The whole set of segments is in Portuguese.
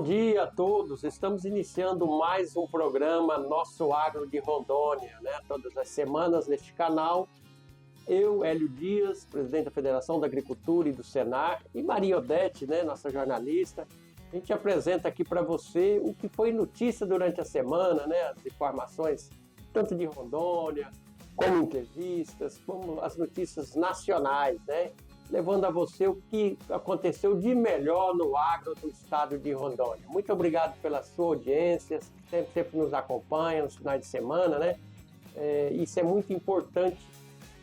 Bom dia a todos, estamos iniciando mais um programa Nosso Agro de Rondônia, né? Todas as semanas neste canal. Eu, Hélio Dias, presidente da Federação da Agricultura e do Senar, e Maria Odete, né, nossa jornalista, a gente apresenta aqui para você o que foi notícia durante a semana, né? As informações tanto de Rondônia, como entrevistas, como as notícias nacionais, né? Levando a você o que aconteceu de melhor no agro do estado de Rondônia. Muito obrigado pela sua audiência, sempre nos acompanha nos finais de semana, né? Isso é muito importante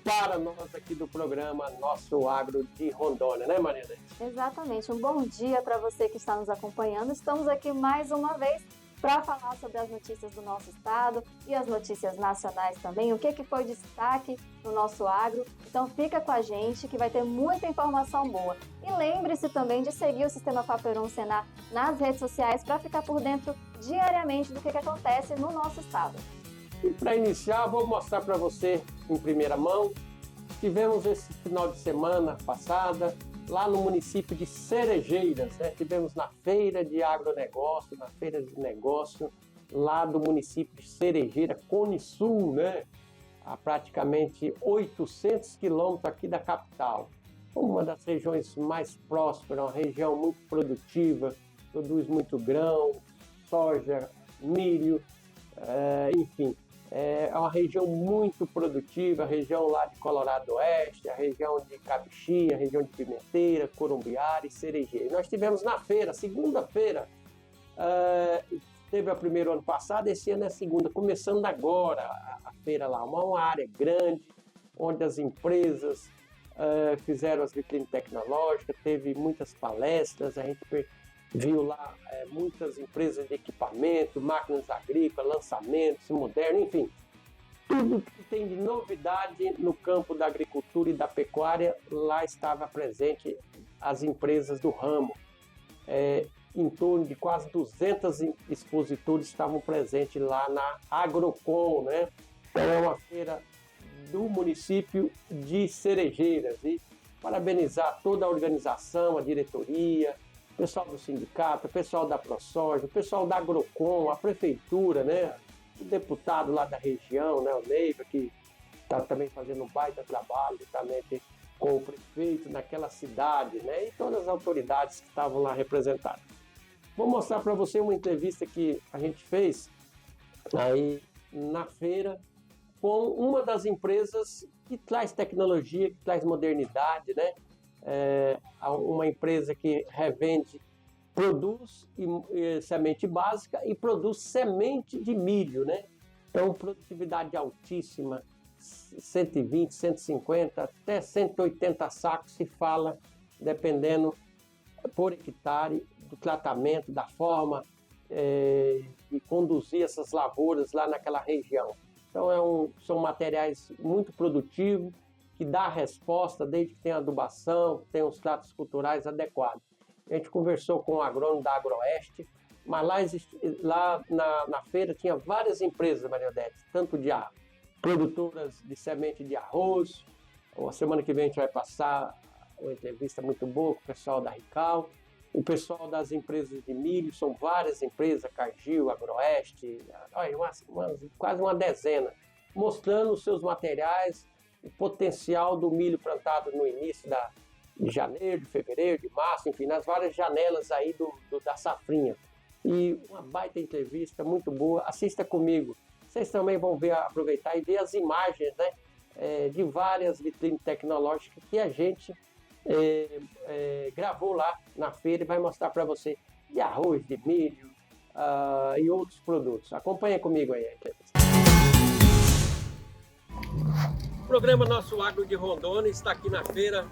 para nós aqui do programa Nosso Agro de Rondônia, né, Mariana? Exatamente. Um bom dia para você que está nos acompanhando. Estamos aqui mais uma vez para falar sobre as notícias do nosso estado e as notícias nacionais também, o que foi destaque no nosso agro. Então fica com a gente que vai ter muita informação boa. E lembre-se também de seguir o Sistema Paperon Senar nas redes sociais para ficar por dentro diariamente do que acontece no nosso estado. E para iniciar, vou mostrar para você em primeira mão. Tivemos esse final de semana passada lá no município de Cerejeiras, né? Tivemos na feira de agronegócio, na feira de negócio lá do município de Cerejeira, Cone Sul, né? A praticamente 800 quilômetros aqui da capital. Uma das regiões mais prósperas, uma região muito produtiva, produz muito grão, soja, milho, enfim. É uma região muito produtiva, a região lá de Colorado Oeste, a região de Cabixinha, a região de Pimenteira, Corumbiara e Cerejeira. Nós tivemos na feira, segunda-feira, teve a primeira ano passado, esse ano é a segunda, começando agora a feira lá, uma área grande, onde as empresas fizeram as vitrines tecnológicas, teve muitas palestras, a gente viu lá muitas empresas de equipamento, máquinas agrícolas, lançamentos modernos, enfim. Tudo que tem de novidade no campo da agricultura e da pecuária, lá estava presente as empresas do ramo. Em torno de quase 200 expositores estavam presentes lá na Agrocon, né? Então é uma feira do município de Cerejeiras. E parabenizar toda a organização, a diretoria, o pessoal do sindicato, o pessoal da ProSoja, o pessoal da Agrocon, a prefeitura, né? O deputado lá da região, né? O Neiva, que está também fazendo um baita trabalho justamente com o prefeito naquela cidade, né? E todas as autoridades que estavam lá representadas. Vou mostrar para você uma entrevista que a gente fez aí na feira com uma das empresas que traz tecnologia, que traz modernidade, né? Uma empresa que revende, produz semente básica e produz semente de milho, né? Então, produtividade altíssima, 120, 150, até 180 sacos se fala, dependendo por hectare do tratamento, da forma de conduzir essas lavouras lá naquela região. Então, são materiais muito produtivos, que dá a resposta desde que tem adubação, tem os tratos culturais adequados. A gente conversou com o agrônomo da Agroeste, mas lá na feira tinha várias empresas, Maria Odete, tanto de produtoras de semente de arroz. A semana que vem a gente vai passar uma entrevista muito boa com o pessoal da Rical, o pessoal das empresas de milho, são várias empresas, Cargill, Agroeste, quase uma dezena, mostrando os seus materiais, o potencial do milho plantado no início de janeiro, de fevereiro, de março, enfim, nas várias janelas aí da safrinha. E uma baita entrevista, muito boa. Assista comigo. Vocês também vão aproveitar e ver as imagens, né, de várias vitrines tecnológicas que a gente gravou lá na feira e vai mostrar para você de arroz, de milho e outros produtos. Acompanha comigo aí a entrevista. O programa Nosso Agro de Rondônia está aqui na feira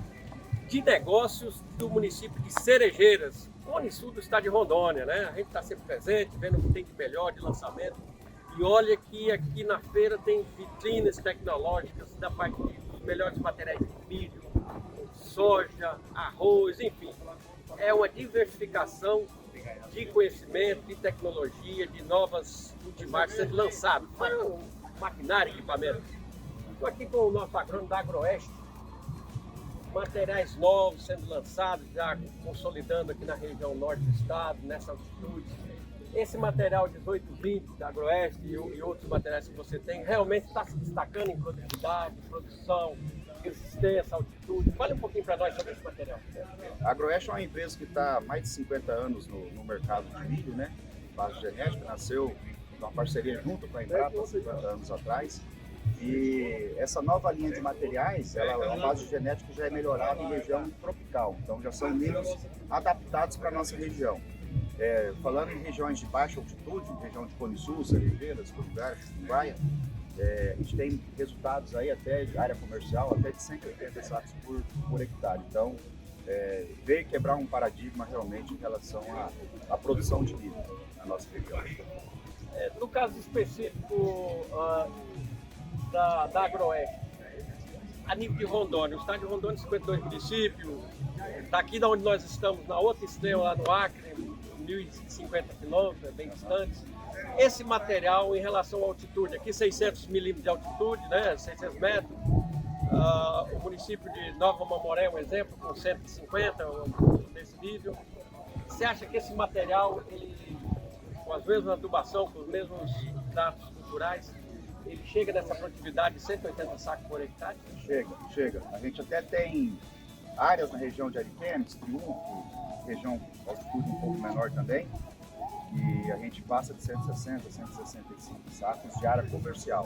de negócios do município de Cerejeiras, Cone Sul do estado de Rondônia, né? A gente está sempre presente, vendo o que tem de melhor, de lançamento. E olha que aqui na feira tem vitrines tecnológicas da parte dos melhores materiais de milho, soja, arroz, enfim. É uma diversificação de conhecimento, de tecnologia, de novas multimarcas sendo lançadas. Maquinário, equipamento. Estou aqui com o nosso agrônomo da Agroeste, materiais novos sendo lançados, já consolidando aqui na região norte do estado, nessa altitude. Esse material 1820 da Agroeste e outros materiais que você tem, realmente está se destacando em produtividade, produção, resistência, altitude. Fale um pouquinho para nós sobre esse material. A Agroeste é uma empresa que está há mais de 50 anos no mercado de milho, né? Base genética, nasceu uma parceria junto com a Embrapa, 50 anos atrás. E essa nova linha de materiais, a base genética já é melhorada em região tropical, então já são milhos adaptados para a nossa região. Falando em regiões de baixa altitude, região de Cone Sul, Cerejeiras, Corumbá, Uruguaia, a gente tem resultados aí até de área comercial, até de 180 sacos por hectare. Então, veio quebrar um paradigma realmente em relação à produção de milho na nossa região. No caso específico da Agroeste, a nível de Rondônia, o estado de Rondônia, 52 municípios, daqui da onde nós estamos, na outra extrema, lá no Acre, 1.050 quilômetros, é bem distante. Esse material em relação à altitude, aqui 600 milímetros de altitude, né, 600 metros, o município de Nova Mamoré é um exemplo, com 150 desse nível. Você acha que esse material, ele, com as mesmas adubação, com os mesmos dados culturais, ele chega nessa produtividade de 180 sacos por hectare? Chega. A gente até tem áreas na região de Ariquemes, Triunfo, região altitude um pouco menor também, e a gente passa de 160, 165 sacos de área comercial.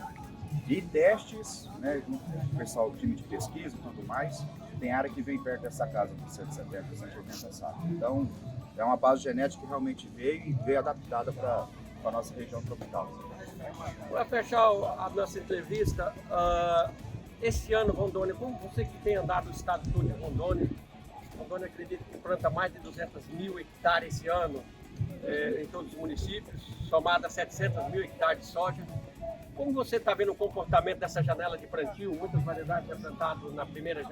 E testes, né, junto com o pessoal do time de pesquisa e tudo mais, tem área que vem perto dessa casa de 170, 180 sacos. Então, é uma base genética que realmente veio adaptada para a nossa região tropical. Para fechar a nossa entrevista, esse ano Rondônia, como você que tem andado o estado todo de Rondônia acredita que planta mais de 200 mil hectares esse ano em todos os municípios, somado a 700 mil hectares de soja. Como você está vendo o comportamento dessa janela de plantio? Muitas variedades já plantadas nos primeiros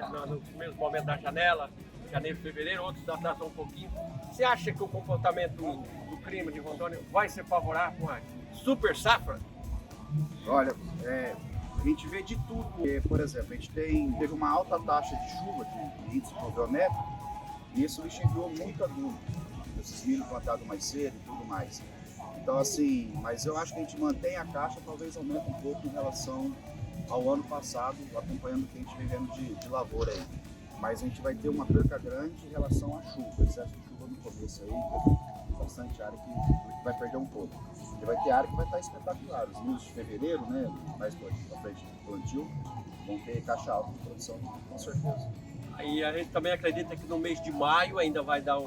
momentos da janela, janeiro, fevereiro, outros atrasam um pouquinho. Você acha que o comportamento do clima de Rondônia vai ser favorável com a super safra? Olha, a gente vê de tudo. Por exemplo, a gente teve uma alta taxa de chuva, de índice pluviométrico, e isso enxergou muito adubo, esses milho plantados mais cedo e tudo mais. Então, assim, mas eu acho que a gente mantém a caixa, talvez aumente um pouco em relação ao ano passado, acompanhando o que a gente vem vendo de lavoura aí. Mas a gente vai ter uma perca grande em relação à chuva, excesso de chuva no começo aí, tem bastante área que vai perder um pouco. E vai ter área que vai estar espetacular. Os milhos de fevereiro, né, mais para frente do plantio, vão ter caixa alta de produção, com certeza. E a gente também acredita que no mês de maio ainda vai dar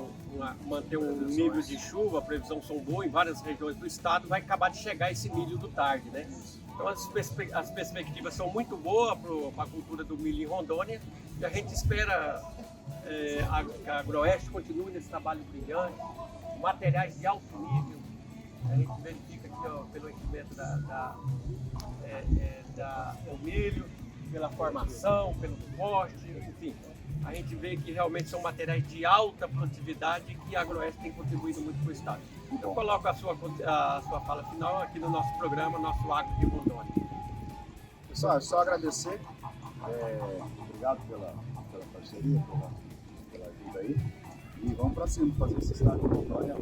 manter um nível de chuva, a previsão são boas em várias regiões do estado, vai acabar de chegar esse milho do tarde, né? Então as perspectivas são muito boas para a cultura do milho em Rondônia e a gente espera que a Agroeste continue nesse trabalho brilhante, materiais de alto nível. A gente verifica aqui pelo enchimento do milho, pela formação, pelo poste, enfim. A gente vê que realmente são materiais de alta produtividade que a Agroeste tem contribuído muito para o estado. Então eu coloco a sua fala final aqui no nosso programa, nosso Agro de Rondônia. Pessoal, é só agradecer. Obrigado pela parceria, pela ajuda aí. E vamos para cima fazer esse estado de Rondônia.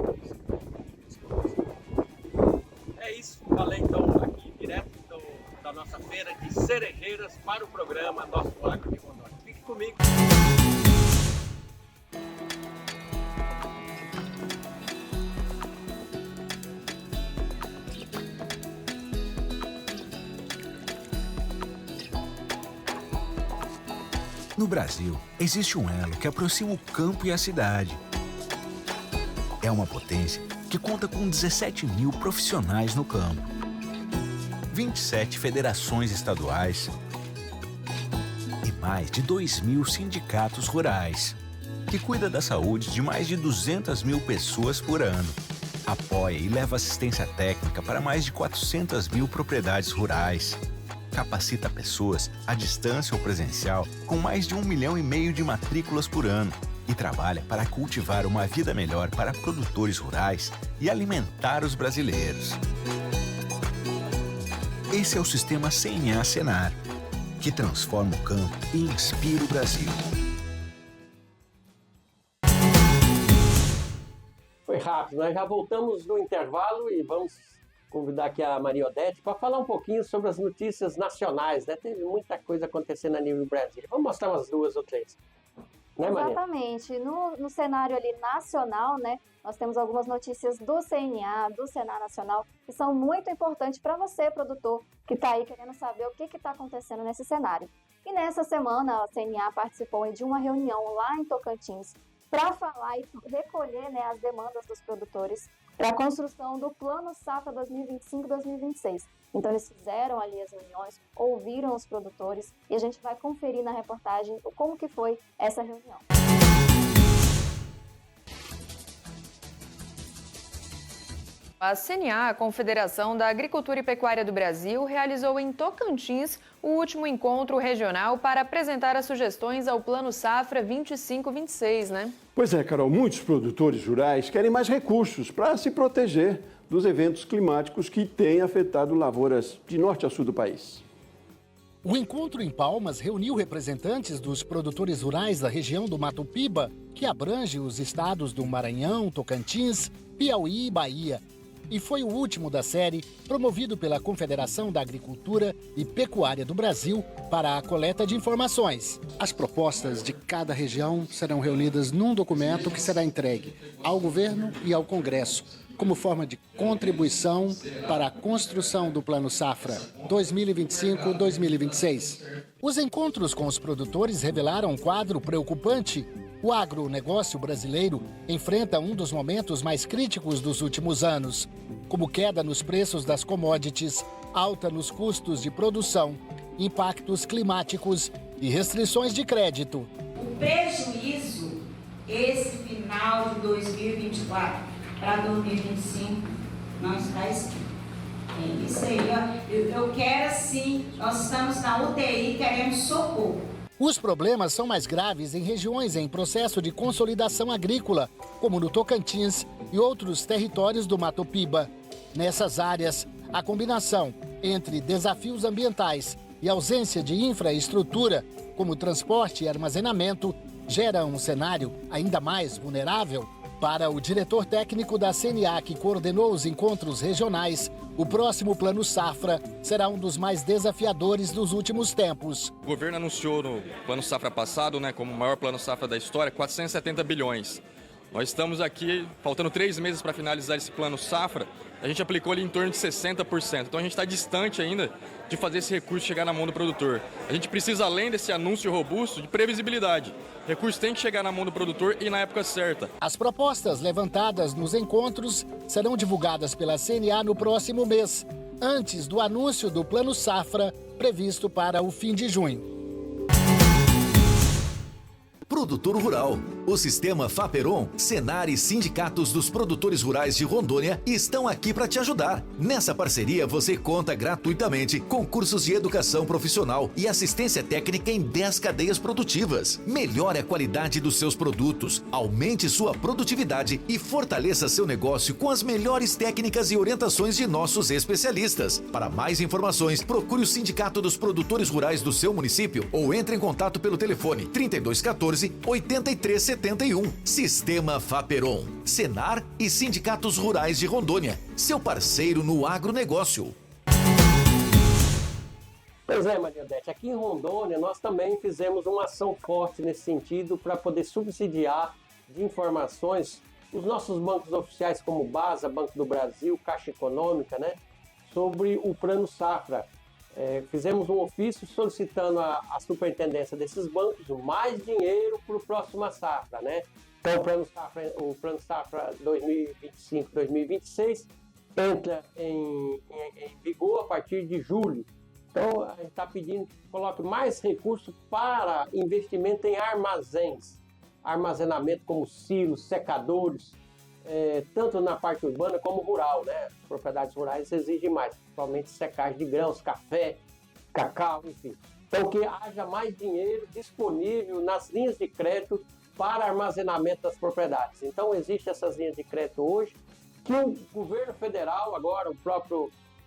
É isso. Falei então aqui direto da nossa feira de Cerejeiras para o programa Nosso Agro de Rondônia. Fique comigo. No Brasil, existe um elo que aproxima o campo e a cidade. É uma potência que conta com 17 mil profissionais no campo, 27 federações estaduais e mais de 2.000 sindicatos rurais, que cuida da saúde de mais de 200 mil pessoas por ano. Apoia e leva assistência técnica para mais de 400 mil propriedades rurais. Capacita pessoas à distância ou presencial com mais de 1,5 milhão de matrículas por ano e trabalha para cultivar uma vida melhor para produtores rurais e alimentar os brasileiros. Esse é o sistema CNA Senar, que transforma o campo e inspira o Brasil. rápido. Nós já voltamos do intervalo e vamos convidar aqui a Maria Odete para falar um pouquinho sobre as notícias nacionais, né? Teve muita coisa acontecendo a nível do Brasil. Vamos mostrar umas 2 ou 3. Né, Maria? Exatamente. No cenário ali nacional, né, nós temos algumas notícias do CNA, do Senar Nacional, que são muito importantes para você, produtor, que está aí querendo saber o que está acontecendo nesse cenário. E nessa semana, a CNA participou de uma reunião lá em Tocantins para falar e recolher, né, as demandas dos produtores para a construção do Plano Safra 2025-2026. Então, eles fizeram ali as reuniões, ouviram os produtores e a gente vai conferir na reportagem como que foi essa reunião. A CNA, a Confederação da Agricultura e Pecuária do Brasil, realizou em Tocantins o último encontro regional para apresentar as sugestões ao Plano Safra 25-26, né? Pois é, Carol, muitos produtores rurais querem mais recursos para se proteger dos eventos climáticos que têm afetado lavouras de norte a sul do país. O encontro em Palmas reuniu representantes dos produtores rurais da região do Mato Piba, que abrange os estados do Maranhão, Tocantins, Piauí e Bahia. E foi o último da série, promovido pela Confederação da Agricultura e Pecuária do Brasil para a coleta de informações. As propostas de cada região serão reunidas num documento que será entregue ao governo e ao Congresso, como forma de contribuição para a construção do Plano Safra 2025-2026. Os encontros com os produtores revelaram um quadro preocupante. O agronegócio brasileiro enfrenta um dos momentos mais críticos dos últimos anos, como queda nos preços das commodities, alta nos custos de produção, impactos climáticos e restrições de crédito. O prejuízo, esse final de 2024 para 2025, não está escrito. É isso aí, ó. Eu quero sim, nós estamos na UTI, queremos socorro. Os problemas são mais graves em regiões em processo de consolidação agrícola, como no Tocantins e outros territórios do Mato Piba. Nessas áreas, a combinação entre desafios ambientais e ausência de infraestrutura, como transporte e armazenamento, gera um cenário ainda mais vulnerável. Para o diretor técnico da CNA, que coordenou os encontros regionais, o próximo Plano Safra será um dos mais desafiadores dos últimos tempos. O governo anunciou no Plano Safra passado, como o maior Plano Safra da história, 470 bilhões. Nós estamos aqui, faltando 3 meses para finalizar esse Plano Safra, a gente aplicou ali em torno de 60%. Então a gente está distante ainda de fazer esse recurso chegar na mão do produtor. A gente precisa, além desse anúncio robusto, de previsibilidade. O recurso tem que chegar na mão do produtor e na época certa. As propostas levantadas nos encontros serão divulgadas pela CNA no próximo mês, antes do anúncio do Plano Safra, previsto para o fim de junho. Produtor Rural. O Sistema Faperon, Senar e sindicatos dos produtores rurais de Rondônia estão aqui para te ajudar. Nessa parceria, você conta gratuitamente com cursos de educação profissional e assistência técnica em 10 cadeias produtivas. Melhore a qualidade dos seus produtos, aumente sua produtividade e fortaleça seu negócio com as melhores técnicas e orientações de nossos especialistas. Para mais informações, procure o Sindicato dos Produtores Rurais do seu município ou entre em contato pelo telefone 3214-8371. Sistema Faperon, Senar e Sindicatos Rurais de Rondônia. Seu parceiro no agronegócio. Pois é, Maria Odete, aqui em Rondônia nós também fizemos uma ação forte nesse sentido para poder subsidiar de informações os nossos bancos oficiais como BASA, Banco do Brasil, Caixa Econômica, sobre o Plano Safra. Fizemos um ofício solicitando à superintendência desses bancos mais dinheiro para o próximo safra, Então o Plano Safra 2025-2026 entra em vigor a partir de julho. Então a gente está pedindo que coloque mais recursos para investimento em armazéns, armazenamento como silos, secadores, tanto na parte urbana como rural, As propriedades rurais exigem mais, principalmente secagem de grãos, café, cacau, enfim. Então que haja mais dinheiro disponível nas linhas de crédito para armazenamento das propriedades. Então existem essas linhas de crédito hoje, que o governo federal, agora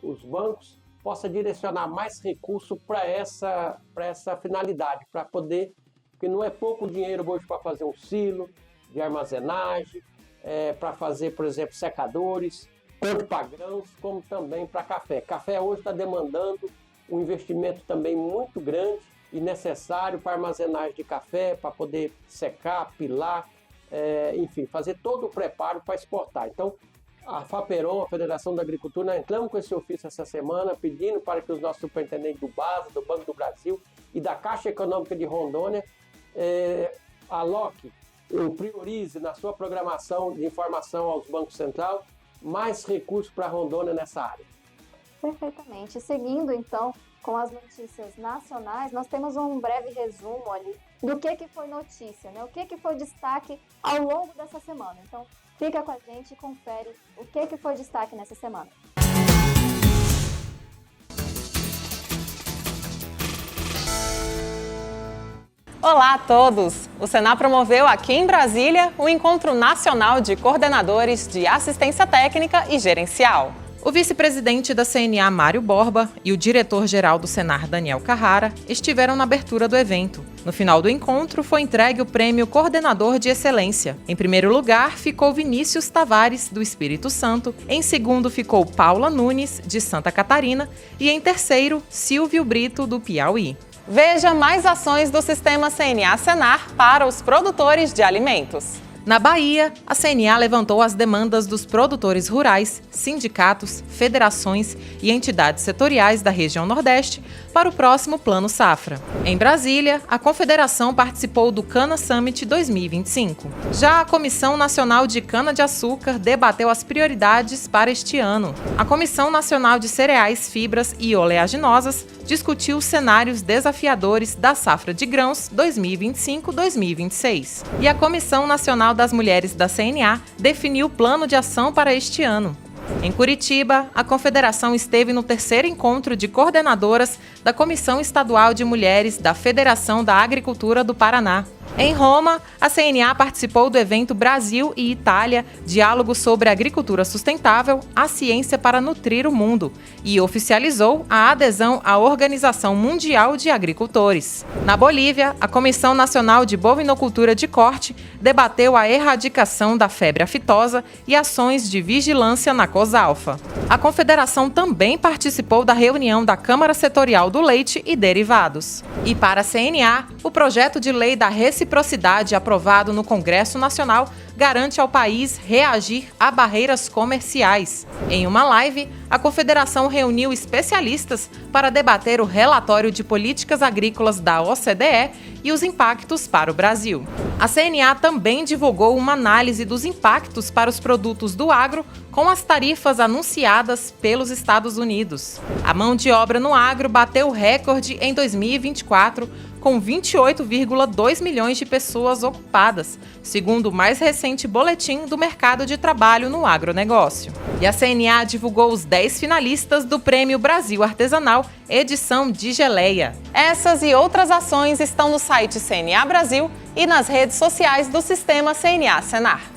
os bancos, possa direcionar mais recursos para essa finalidade, para poder, porque não é pouco dinheiro hoje para fazer um silo de armazenagem, para fazer, por exemplo, secadores, tanto para grãos como também para café. Café hoje está demandando um investimento também muito grande e necessário para armazenagem de café, para poder secar, pilar, enfim, fazer todo o preparo para exportar. Então, a FAPERON, a Federação da Agricultura, nós entramos com esse ofício essa semana, pedindo para que os nossos superintendentes do BASA, do Banco do Brasil e da Caixa Econômica de Rondônia aloque ou priorize na sua programação de informação aos bancos central mais recursos para Rondônia nessa área. Perfeitamente. Seguindo, então, com as notícias nacionais, nós temos um breve resumo ali do que foi notícia, né? O que foi destaque ao longo dessa semana. Então, fica com a gente e confere o que foi destaque nessa semana. Olá a todos! O Senar promoveu aqui em Brasília o Encontro Nacional de Coordenadores de Assistência Técnica e Gerencial. O vice-presidente da CNA, Mário Borba, e o diretor-geral do Senar, Daniel Carrara, estiveram na abertura do evento. No final do encontro, foi entregue o prêmio Coordenador de Excelência. Em primeiro lugar, ficou Vinícius Tavares, do Espírito Santo. Em segundo, ficou Paula Nunes, de Santa Catarina. E em terceiro, Silvio Brito, do Piauí. Veja mais ações do Sistema CNA-Senar para os produtores de alimentos. Na Bahia, a CNA levantou as demandas dos produtores rurais, sindicatos, federações e entidades setoriais da região Nordeste para o próximo Plano Safra. Em Brasília, a Confederação participou do Cana Summit 2025. Já a Comissão Nacional de Cana-de-Açúcar debateu as prioridades para este ano. A Comissão Nacional de Cereais, Fibras e Oleaginosas discutiu os cenários desafiadores da safra de grãos 2025-2026. E a Comissão Nacional das Mulheres da CNA definiu o plano de ação para este ano. Em Curitiba, a Confederação esteve no terceiro encontro de coordenadoras da Comissão Estadual de Mulheres da Federação da Agricultura do Paraná. Em Roma, a CNA participou do evento Brasil e Itália, Diálogo sobre Agricultura Sustentável, a Ciência para Nutrir o Mundo, e oficializou a adesão à Organização Mundial de Agricultores. Na Bolívia, a Comissão Nacional de Bovinocultura de Corte debateu a erradicação da febre aftosa e ações de vigilância na COSALFA. A Confederação também participou da reunião da Câmara Setorial do Leite e Derivados. E para a CNA, o projeto de lei da reciprocidade aprovado no Congresso Nacional garante ao país reagir a barreiras comerciais. Em uma live, a Confederação reuniu especialistas para debater o relatório de políticas agrícolas da OCDE e os impactos para o Brasil. A CNA também divulgou uma análise dos impactos para os produtos do agro com as tarifas anunciadas pelos Estados Unidos. A mão de obra no agro bateu recorde em 2024, com 28,2 milhões de pessoas ocupadas, segundo o mais recente boletim do mercado de trabalho no agronegócio. E a CNA divulgou os 10 finalistas do Prêmio Brasil Artesanal, edição de geleia. Essas e outras ações estão no site CNA Brasil e nas redes sociais do Sistema CNA-Senar.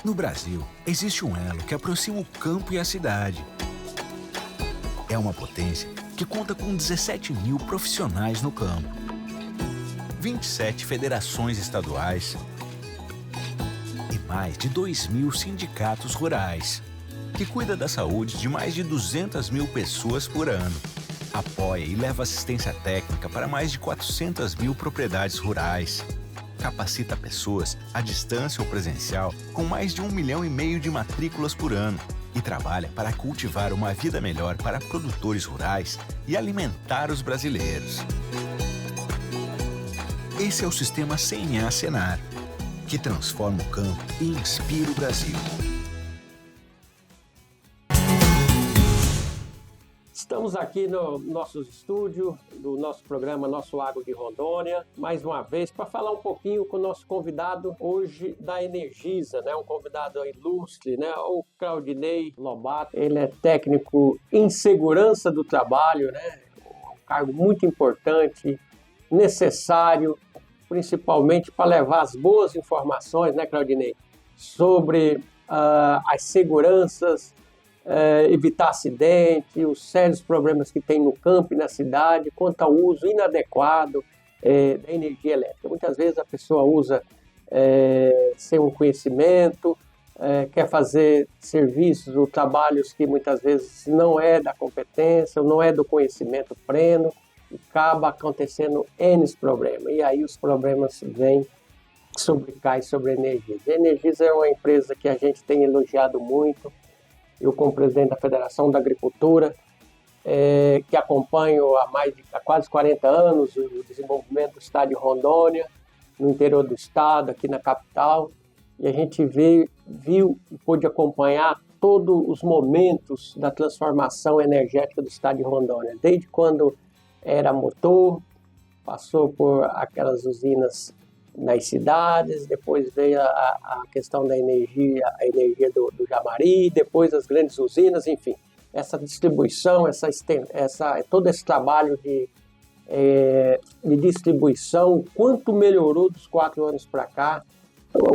No Brasil, existe um elo que aproxima o campo e a cidade. É uma potência que conta com 17 mil profissionais no campo, 27 federações estaduais e mais de 2.000 sindicatos rurais, que cuida da saúde de mais de 200 mil pessoas por ano. Apoia e leva assistência técnica para mais de 400 mil propriedades rurais. Capacita pessoas, à distância ou presencial, com mais de 1,5 milhão de matrículas por ano e trabalha para cultivar uma vida melhor para produtores rurais e alimentar os brasileiros. Esse é o Sistema CNA-Senar, que transforma o campo e inspira o Brasil. Estamos aqui no nosso estúdio do nosso programa Nosso Agro de Rondônia, mais uma vez, para falar um pouquinho com o nosso convidado hoje da Energisa, né? Um convidado ilustre, né? O Claudinei Lobato. Ele é técnico em segurança do trabalho, né? Um cargo muito importante, necessário principalmente para levar as boas informações, né, Claudinei, sobre as seguranças, evitar acidente, os sérios problemas que tem no campo e na cidade, quanto ao uso inadequado da energia elétrica. Muitas vezes a pessoa usa sem um conhecimento, quer fazer serviços ou trabalhos que muitas vezes não é da competência, não é do conhecimento pleno, e acaba acontecendo N problemas. E aí os problemas vêm caem sobre a Energisa. A Energisa é uma empresa que a gente tem elogiado muito. Eu, como presidente da Federação da Agricultura, que acompanho há quase 40 anos o desenvolvimento do estado de Rondônia, no interior do estado, aqui na capital, e a gente viu e pôde acompanhar todos os momentos da transformação energética do estado de Rondônia, desde quando era motor, passou por aquelas usinas nas cidades, depois veio a questão da energia, a energia do Jamari, depois as grandes usinas, enfim. Essa distribuição, todo esse trabalho de distribuição, quanto melhorou dos 4 anos para cá,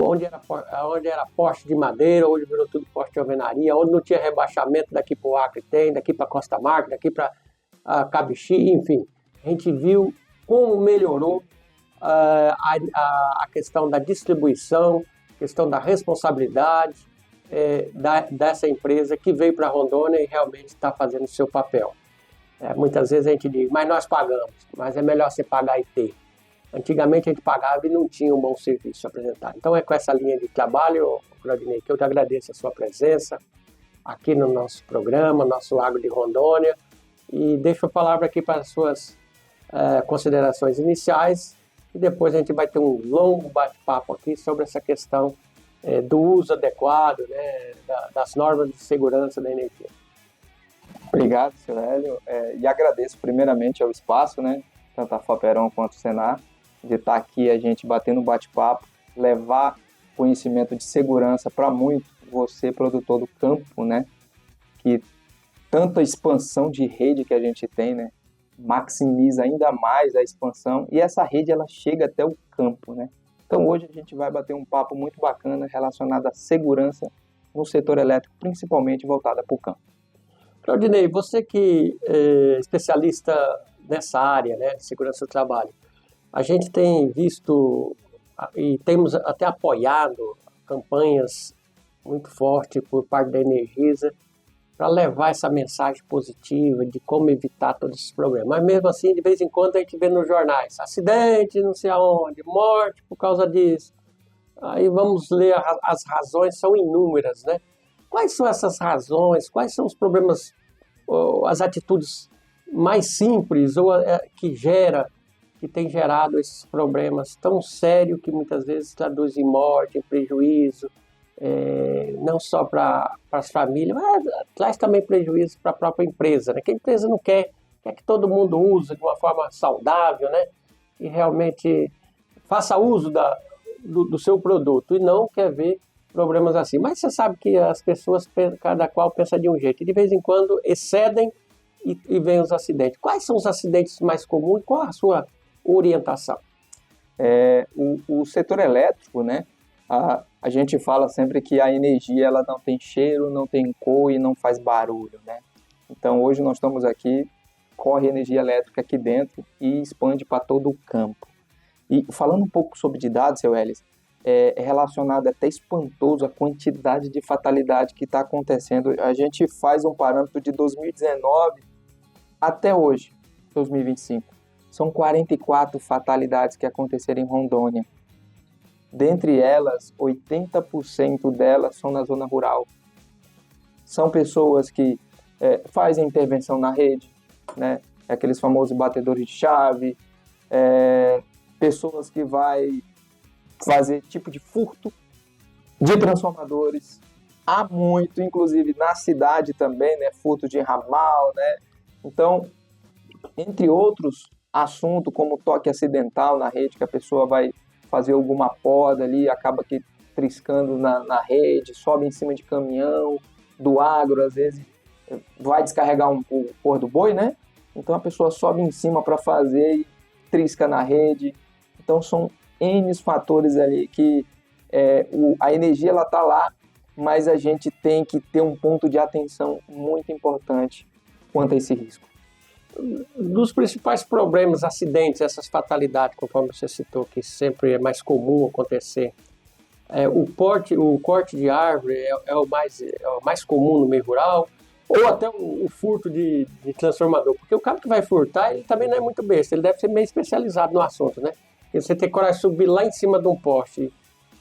onde era poste de madeira, hoje virou tudo poste de alvenaria, onde não tinha rebaixamento, daqui para o Acre tem, daqui para Costa Marca, daqui para Cabixi, enfim. A gente viu como melhorou a questão da distribuição, questão da responsabilidade dessa empresa que veio para Rondônia e realmente está fazendo o seu papel. Muitas vezes a gente diz, mas nós pagamos, mas é melhor você pagar e ter. Antigamente a gente pagava e não tinha um bom serviço apresentado. Então é com essa linha de trabalho, Claudinei, que eu te agradeço a sua presença aqui no nosso programa, nosso Agro de Rondônia, e deixo a palavra aqui para as suas considerações iniciais, e depois a gente vai ter um longo bate-papo aqui sobre essa questão do uso adequado, né, das normas de segurança da energia. Obrigado, senhor Hélio, e agradeço primeiramente ao espaço, né, tanto a FAPERON quanto o Senar, de estar aqui a gente batendo um bate-papo, levar conhecimento de segurança para muito você, produtor do campo, né, que tanta expansão de rede que a gente tem, né, maximiza ainda mais a expansão e essa rede ela chega até o campo, né. Então hoje a gente vai bater um papo muito bacana relacionado à segurança no setor elétrico, principalmente voltada para o campo. Claudinei, você que é especialista nessa área, né, de segurança do trabalho, a gente tem visto e temos até apoiado campanhas muito fortes por parte da Energisa para levar essa mensagem positiva de como evitar todos esses problemas. Mas mesmo assim, de vez em quando a gente vê nos jornais, acidente, não sei aonde, morte por causa disso. Aí vamos ler, as razões são inúmeras, né? Quais são essas razões? Quais são os problemas, ou as atitudes mais simples ou que tem gerado esses problemas tão sérios que muitas vezes traduzem em morte, em prejuízo, não só para as famílias, mas traz também prejuízo para a própria empresa, né? Que a empresa não quer que todo mundo use de uma forma saudável, né? E realmente faça uso do seu produto e não quer ver problemas assim. Mas você sabe que as pessoas, cada qual pensa de um jeito, e de vez em quando excedem e vem os acidentes. Quais são os acidentes mais comuns? Qual a sua orientação? O setor elétrico, né? A gente fala sempre que a energia ela não tem cheiro, não tem cor e não faz barulho, né? Então hoje nós estamos aqui, corre energia elétrica aqui dentro e expande para todo o campo. E falando um pouco sobre de dados, seu Elis, é relacionado até espantoso a quantidade de fatalidade que está acontecendo. A gente faz um parâmetro de 2019 até hoje, 2025. São 44 fatalidades que aconteceram em Rondônia. Dentre elas, 80% delas são na zona rural. São pessoas que fazem intervenção na rede, né? Aqueles famosos batedores de chave, pessoas que vai fazer tipo de furto de transformadores. Há muito, inclusive na cidade também, né? Furto de ramal, né? Então, entre outros assuntos, como toque acidental na rede, que a pessoa vai fazer alguma poda ali, acaba que triscando na rede, sobe em cima de caminhão, do agro, às vezes vai descarregar o pôr do boi, né? Então a pessoa sobe em cima para fazer e trisca na rede. Então são N fatores ali que a energia ela está lá, mas a gente tem que ter um ponto de atenção muito importante quanto a esse risco. Dos principais problemas, acidentes, essas fatalidades, conforme você citou, que sempre é mais comum acontecer, o corte de árvore é o mais comum no meio rural, ou até o furto de transformador, porque o cara que vai furtar, ele também não é muito besta, ele deve ser meio especializado no assunto, né? Porque você ter coragem de subir lá em cima de um poste e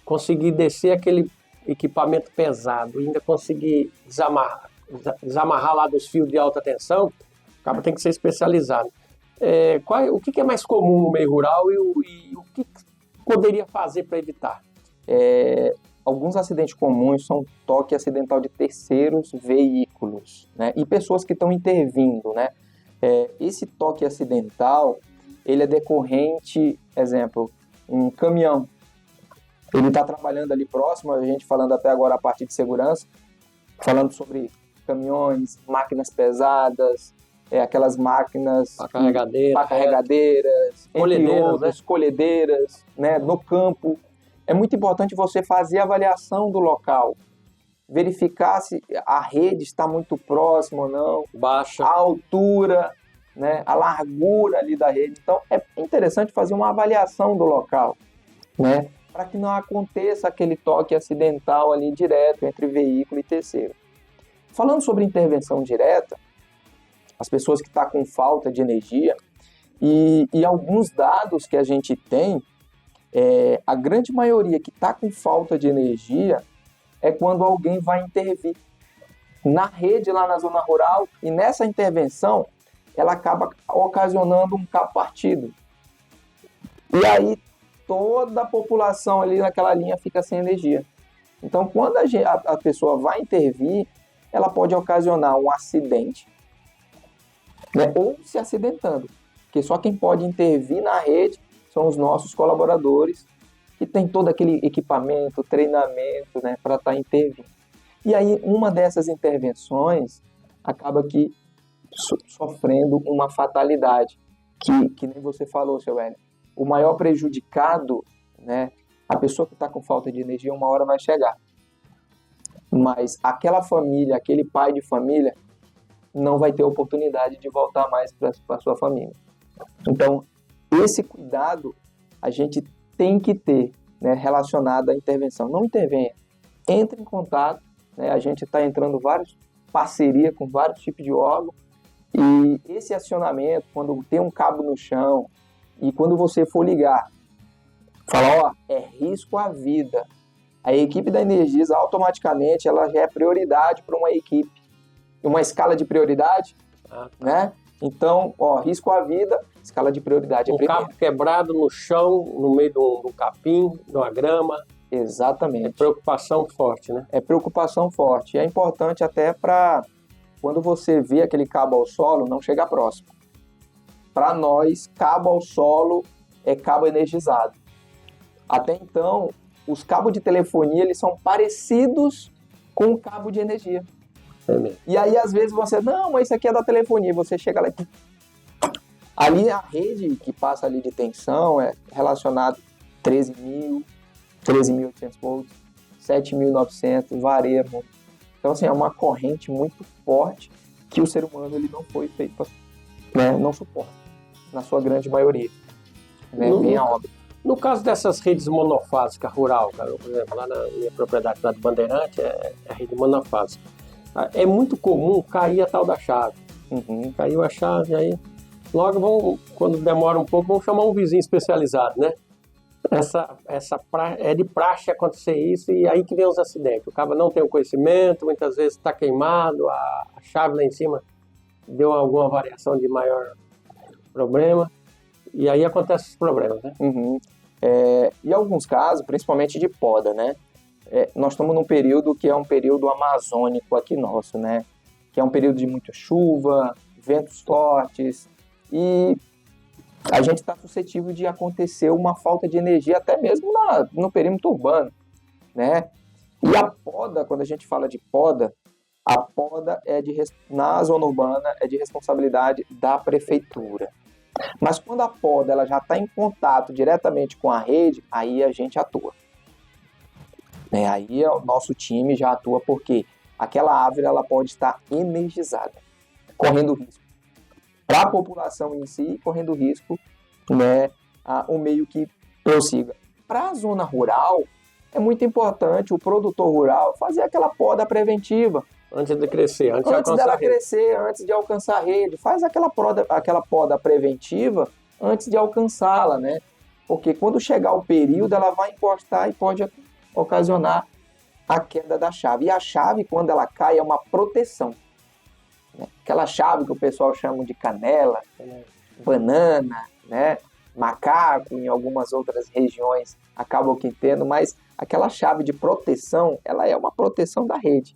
conseguir descer aquele equipamento pesado, e ainda conseguir desamarrar lá dos fios de alta tensão, o cara tem que ser especializado. O que é mais comum no meio rural e o que poderia fazer para evitar? Alguns acidentes comuns são toque acidental de terceiros veículos, né? E pessoas que estão intervindo, né? Esse toque acidental, ele é decorrente, exemplo, um caminhão. Ele está trabalhando ali próximo, a gente falando até agora a parte de segurança, falando sobre caminhões, máquinas pesadas, aquelas máquinas... Pá carregadeiras, colhedeiras, né? No campo. É muito importante você fazer a avaliação do local, verificar se a rede está muito próxima ou não, baixa, a altura, né, a largura ali da rede. Então, é interessante fazer uma avaliação do local, né, para que não aconteça aquele toque acidental ali direto entre veículo e terceiro. Falando sobre intervenção direta, as pessoas que estão com falta de energia e alguns dados que a gente tem, a grande maioria que está com falta de energia é quando alguém vai intervir na rede lá na zona rural e nessa intervenção ela acaba ocasionando um cabo partido. E aí toda a população ali naquela linha fica sem energia. Então quando a pessoa vai intervir, ela pode ocasionar um acidente, né, ou se acidentando, porque só quem pode intervir na rede são os nossos colaboradores, que tem todo aquele equipamento, treinamento, né, para estar intervindo. E aí, uma dessas intervenções acaba aqui sofrendo uma fatalidade, que nem você falou, seu Hélio. O maior prejudicado, né, a pessoa que está com falta de energia, uma hora vai chegar. Mas aquela família, aquele pai de família, não vai ter oportunidade de voltar mais para a sua família. Então, esse cuidado a gente tem que ter, né, relacionado à intervenção. Não intervenha, entre em contato, né, a gente está entrando parceria com vários tipos de órgãos, e esse acionamento, quando tem um cabo no chão, e quando você for ligar, fala, é risco à vida. A equipe da Energisa, automaticamente, ela já é prioridade para uma equipe. Uma escala de prioridade, né? Então, risco à vida, escala de prioridade. Um cabo quebrado no chão, no meio do capim, de uma grama. Exatamente. É preocupação forte, né? É preocupação forte. E é importante até para, quando você vê aquele cabo ao solo, não chegar próximo. Para nós, cabo ao solo é cabo energizado. Até então, os cabos de telefonia, eles são parecidos com o cabo de energia. E aí, às vezes, você... Não, mas isso aqui é da telefonia. Você chega lá e... Ali, a rede que passa ali de tensão é relacionada a 13.000, 13.800 volts, 7.900, varia muito. Então, assim, é uma corrente muito forte que o ser humano ele não foi feito para... Né, não suporta, na sua grande maioria. Né, bem a obra. No caso dessas redes monofásicas rural, cara, por exemplo, lá na minha propriedade lá do Bandeirante, é a rede monofásica. É muito comum cair a tal da chave. Caiu a chave, aí logo quando demora um pouco, vão chamar um vizinho especializado, né? É de praxe acontecer isso, e aí que vem os acidentes. O cara não tem o conhecimento, muitas vezes está queimado, a chave lá em cima deu alguma variação de maior problema, e aí acontecem os problemas, né? E alguns casos, principalmente de poda, né? Nós estamos num período que é um período amazônico aqui nosso, né? Que é um período de muita chuva, ventos fortes, e a gente está suscetível de acontecer uma falta de energia até mesmo no perímetro urbano, né? E a poda, quando a gente fala de poda, a poda na zona urbana é de responsabilidade da prefeitura. Mas quando a poda ela já está em contato diretamente com a rede, aí a gente atua. Aí o nosso time já atua porque aquela árvore ela pode estar energizada, correndo risco. Para a população em si, correndo risco, o meio que prossiga. Para a zona rural, é muito importante o produtor rural fazer aquela poda preventiva. Antes de crescer, antes de alcançar a rede. Faz aquela poda preventiva antes de alcançá-la, né? Porque quando chegar o período, ela vai encostar e pode ocasionar a queda da chave. E a chave, quando ela cai, é uma proteção. Né? Aquela chave que o pessoal chama de canela, banana, né? Macaco, em algumas outras regiões acabam que tendo, mas aquela chave de proteção, ela é uma proteção da rede.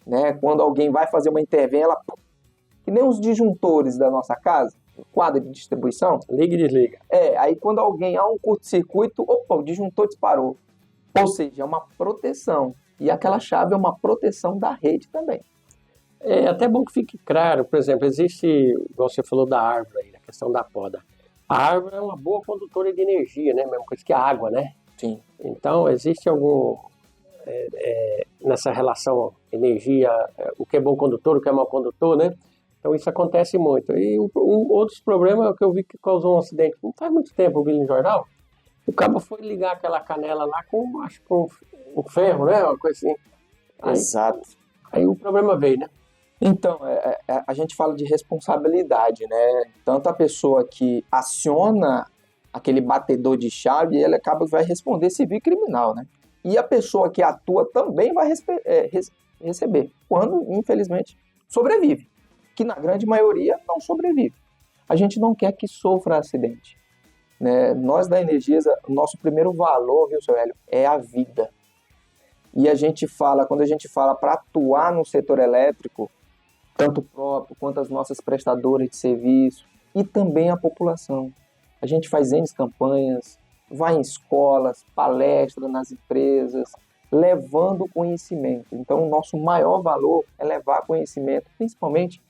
Né? Quando alguém vai fazer uma intervenção, ela, que nem os disjuntores da nossa casa, quadro de distribuição. Liga e desliga. Aí quando alguém há um curto-circuito, o disjuntor disparou. Ou seja, é uma proteção. E aquela chave é uma proteção da rede também. É até bom que fique claro, por exemplo, existe, igual você falou da árvore aí, a questão da poda. A árvore é uma boa condutora de energia, né? Mesma coisa que a água, né? Sim. Então, existe algum... nessa relação energia, o que é bom condutor, o que é mau condutor, né? Então isso acontece muito. E outros problemas que eu vi que causou um acidente, não faz muito tempo, eu vi no jornal, o cabo foi ligar aquela canela lá com, acho que com um ferro, né? Uma coisa assim. Exato. Aí o problema veio, né? Então, a gente fala de responsabilidade, né? Tanto a pessoa que aciona aquele batedor de chave, ele vai responder civil e criminal, né? E a pessoa que atua também vai receber, quando, infelizmente, sobrevive. Que na grande maioria não sobrevive. A gente não quer que sofra acidente. Né? Nós da Energisa, o nosso primeiro valor, viu, seu Hélio, é a vida. E quando a gente fala para atuar no setor elétrico, tanto o próprio quanto as nossas prestadoras de serviço e também a população. A gente faz N campanhas, vai em escolas, palestra nas empresas, levando conhecimento. Então, o nosso maior valor é levar conhecimento, principalmente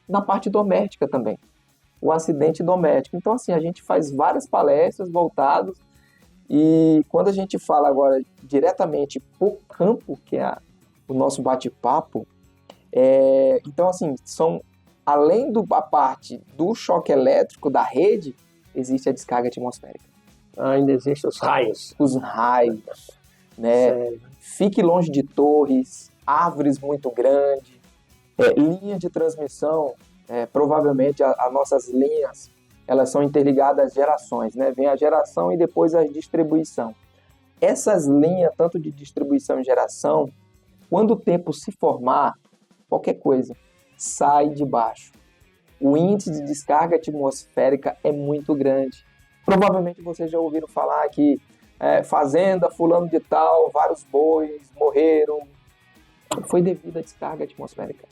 na parte doméstica também, o acidente doméstico. Então, assim, a gente faz várias palestras voltadas e quando a gente fala agora diretamente para o campo, que é o nosso bate-papo, então, assim, além da parte do choque elétrico da rede, existe a descarga atmosférica. Ainda existem os raios. Os raios, né? Sério? Fique longe de torres, árvores muito grandes, linha de transmissão, provavelmente as nossas linhas, elas são interligadas às gerações, né? Vem a geração e depois a distribuição. Essas linhas, tanto de distribuição e geração, quando o tempo se formar, qualquer coisa sai de baixo. O índice de descarga atmosférica é muito grande. Provavelmente vocês já ouviram falar que fazenda fulano de tal, vários bois morreram. Foi devido à descarga atmosférica.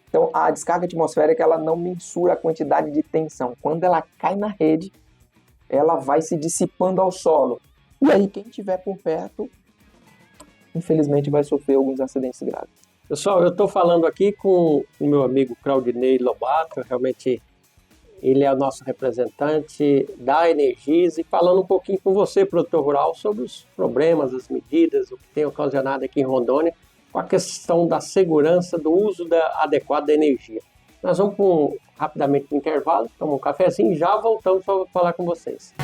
Então, a descarga atmosférica ela não mensura a quantidade de tensão. Quando ela cai na rede, ela vai se dissipando ao solo. E aí, quem estiver por perto, infelizmente, vai sofrer alguns acidentes graves. Pessoal, eu estou falando aqui com o meu amigo Claudinei Lobato, realmente ele é o nosso representante da Energisa, e falando um pouquinho com você, produtor rural, sobre os problemas, as medidas, o que tem ocasionado aqui em Rondônia, com a questão da segurança, do uso adequado da energia. Nós vamos rapidamente para o intervalo, tomar um cafezinho e já voltamos para falar com vocês.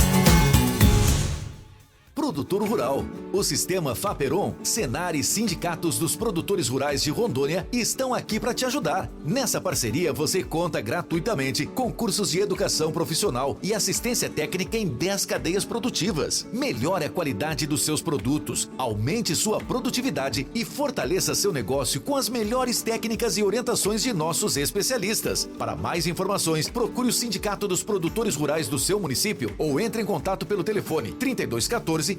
Produtor Rural. O Sistema Faperon, Senar e sindicatos dos produtores rurais de Rondônia estão aqui para te ajudar. Nessa parceria, você conta gratuitamente com cursos de educação profissional e assistência técnica em 10 cadeias produtivas. Melhore a qualidade dos seus produtos, aumente sua produtividade e fortaleça seu negócio com as melhores técnicas e orientações de nossos especialistas. Para mais informações, procure o Sindicato dos Produtores Rurais do seu município ou entre em contato pelo telefone 3214-8371.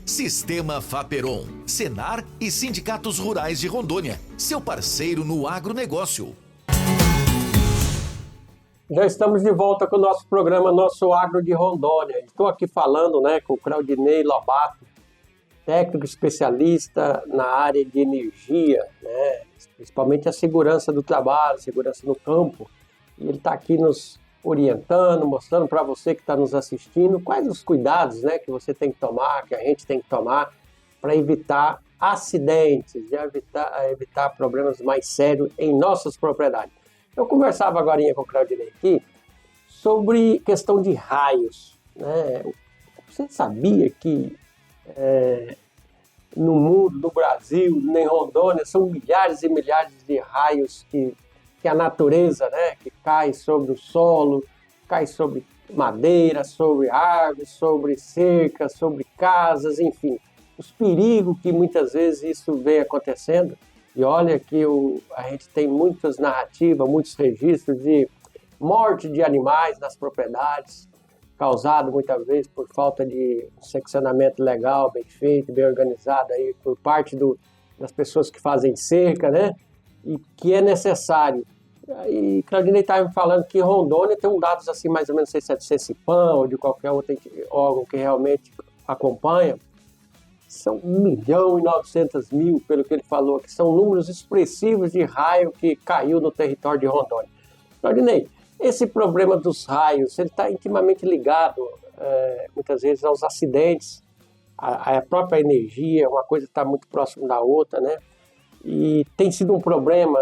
Sistema Faperon, Senar e Sindicatos Rurais de Rondônia. Seu parceiro no agronegócio. Já estamos de volta com o nosso programa Nosso Agro de Rondônia. Estou aqui falando com o Claudinei Lobato, técnico especialista na área de energia, principalmente a segurança do trabalho, segurança no campo. E ele está aqui nos orientando, mostrando para você que está nos assistindo quais os cuidados, né, que você tem que tomar, que a gente tem que tomar para evitar acidentes, de evitar problemas mais sérios em nossas propriedades. Eu conversava agora com o Claudinei aqui sobre questão de raios, né? Você sabia que no mundo, no Brasil, em Rondônia, são milhares e milhares de raios que a natureza, né, que cai sobre o solo, cai sobre madeira, sobre árvores, sobre cercas, sobre casas, enfim. Os perigos que muitas vezes isso vem acontecendo. E olha que a gente tem muitas narrativas, muitos registros de morte de animais nas propriedades, causado muitas vezes por falta de seccionamento legal, bem feito, bem organizado aí por parte das pessoas que fazem cerca, né? E que é necessário. E Claudinei estava me falando que Rondônia tem dados assim, mais ou menos, não sei se é do CECIPAM ou de qualquer outro órgão que realmente acompanha, são 1.900.000, pelo que ele falou, que são números expressivos de raio que caiu no território de Rondônia. Claudinei, esse problema dos raios, ele está intimamente ligado, muitas vezes, aos acidentes, a própria energia, uma coisa está muito próxima da outra, né? E tem sido um problema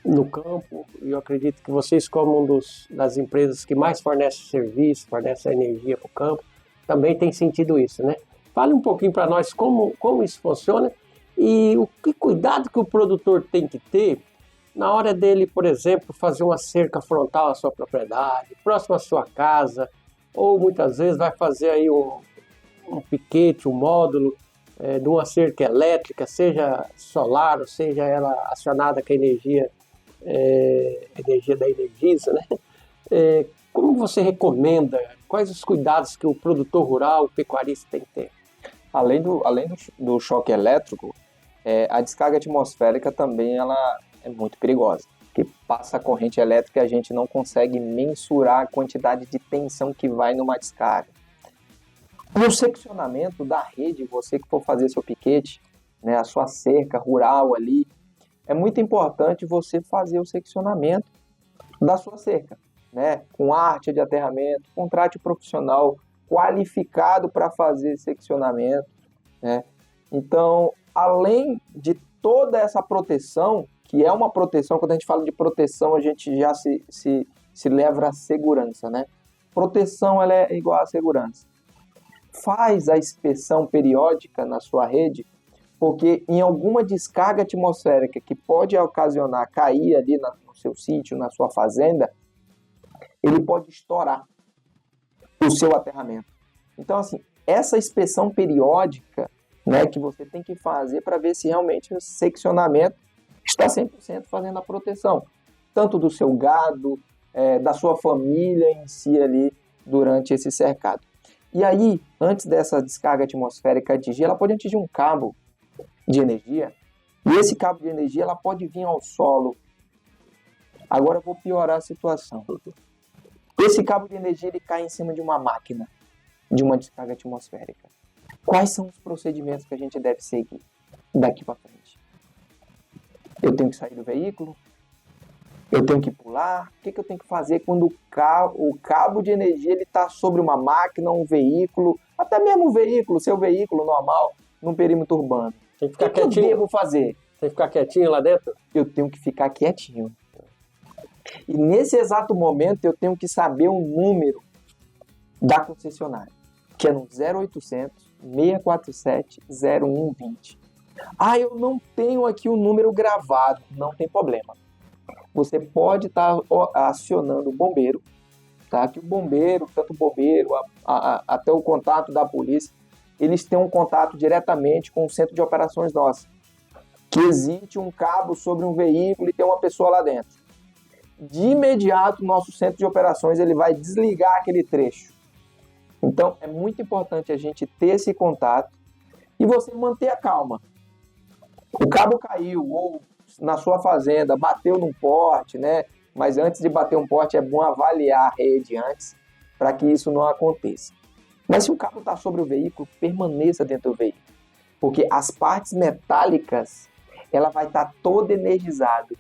no campo, e eu acredito que vocês, como das empresas que mais fornecem serviço, fornecem energia para o campo, também tem sentido isso, né? Fale um pouquinho para nós como isso funciona e que cuidado que o produtor tem que ter na hora dele, por exemplo, fazer uma cerca frontal à sua propriedade, próximo à sua casa, ou muitas vezes vai fazer aí um piquete, um módulo de uma cerca elétrica, seja solar ou seja ela acionada com a energia da Energisa, né? Como você recomenda? Quais os cuidados que o produtor rural, o pecuarista tem que ter? Além do choque elétrico, a descarga atmosférica também ela é muito perigosa, porque passa a corrente elétrica e a gente não consegue mensurar a quantidade de tensão que vai numa descarga. No seccionamento da rede, você que for fazer seu piquete, né, a sua cerca rural ali, é muito importante você fazer o seccionamento da sua cerca, né, com arte de aterramento, contrate profissional qualificado para fazer seccionamento, né? Então, além de toda essa proteção, que é uma proteção, quando a gente fala de proteção, a gente já se leva à segurança, né? Proteção ela é igual à segurança. Faz a inspeção periódica na sua rede, porque em alguma descarga atmosférica que pode ocasionar cair ali no seu sítio, na sua fazenda, ele pode estourar o seu aterramento. Então, assim, essa inspeção periódica, né, que você tem que fazer para ver se realmente o seccionamento está 100% fazendo a proteção, tanto do seu gado, da sua família em si ali durante esse cercado. E aí, antes dessa descarga atmosférica atingir, ela pode atingir um cabo de energia, e esse cabo de energia ela pode vir ao solo. Agora eu vou piorar a situação. Esse cabo de energia ele cai em cima de uma máquina, de uma descarga atmosférica. Quais são os procedimentos que a gente deve seguir daqui para frente? Eu tenho que sair do veículo? Eu tenho que pular? O que eu tenho que fazer quando o cabo de energia está sobre uma máquina, um veículo, até mesmo um veículo, seu veículo normal, num perímetro urbano? Tem que ficar quietinho. O que eu devo fazer? Tem que ficar quietinho lá dentro? Eu tenho que ficar quietinho. E nesse exato momento eu tenho que saber o número da concessionária, que é no 0800 647 0120. Ah, eu não tenho aqui o número gravado. Não tem problema. Você pode estar acionando o bombeiro, tá? Que o bombeiro, tanto o bombeiro até o contato da polícia, eles têm um contato diretamente com o centro de operações nosso, que existe um cabo sobre um veículo e tem uma pessoa lá dentro. De imediato, o nosso centro de operações ele vai desligar aquele trecho. Então, é muito importante a gente ter esse contato e você manter a calma. O cabo caiu ou na sua fazenda bateu num poste, né? Mas antes de bater um poste é bom avaliar a rede antes para que isso não aconteça. Mas se o cabo está sobre o veículo, permaneça dentro do veículo. Porque as partes metálicas, ela vai estar toda energizada.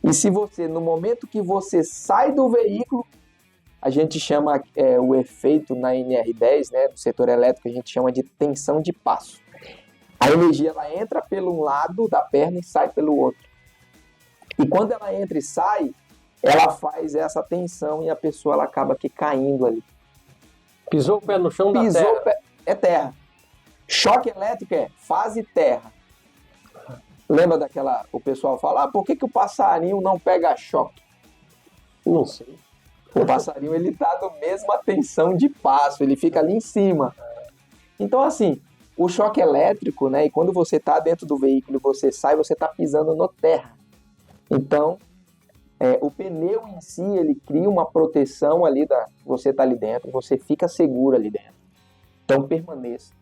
E se você, no momento que você sai do veículo, a gente chama o efeito na NR10, né, do setor elétrico, a gente chama de tensão de passo. A energia ela entra pelo lado da perna e sai pelo outro. E quando ela entra e sai, ela faz essa tensão e a pessoa ela acaba aqui caindo ali. Pisou o pé no chão da terra. É terra. Choque elétrico é fase terra. Lembra o pessoal fala, por que o passarinho não pega choque? Não sei. O passarinho, ele tá na mesma tensão de passo, ele fica ali em cima. Então, assim, o choque elétrico, né, e quando você tá dentro do veículo e você sai, você tá pisando na terra. Então, o pneu em si, ele cria uma proteção ali, você tá ali dentro, você fica seguro ali dentro. Então, permaneça,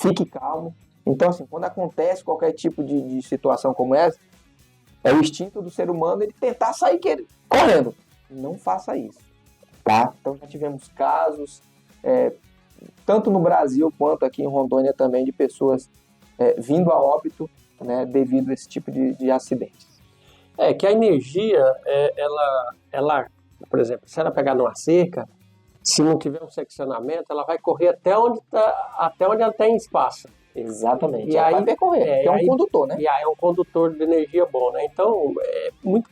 fique calmo. Então, assim, quando acontece qualquer tipo de situação como essa, é o instinto do ser humano ele tentar sair correndo. Não faça isso, tá? Então, já tivemos casos, tanto no Brasil quanto aqui em Rondônia também, de pessoas vindo a óbito, né, devido a esse tipo de acidentes. Que a energia, ela, por exemplo, se ela pegar numa cerca, se não tiver um seccionamento, ela vai correr até onde ela tem espaço. Exatamente. E aí vai percorrer, um condutor, né? E aí é um condutor de energia bom, né? Então,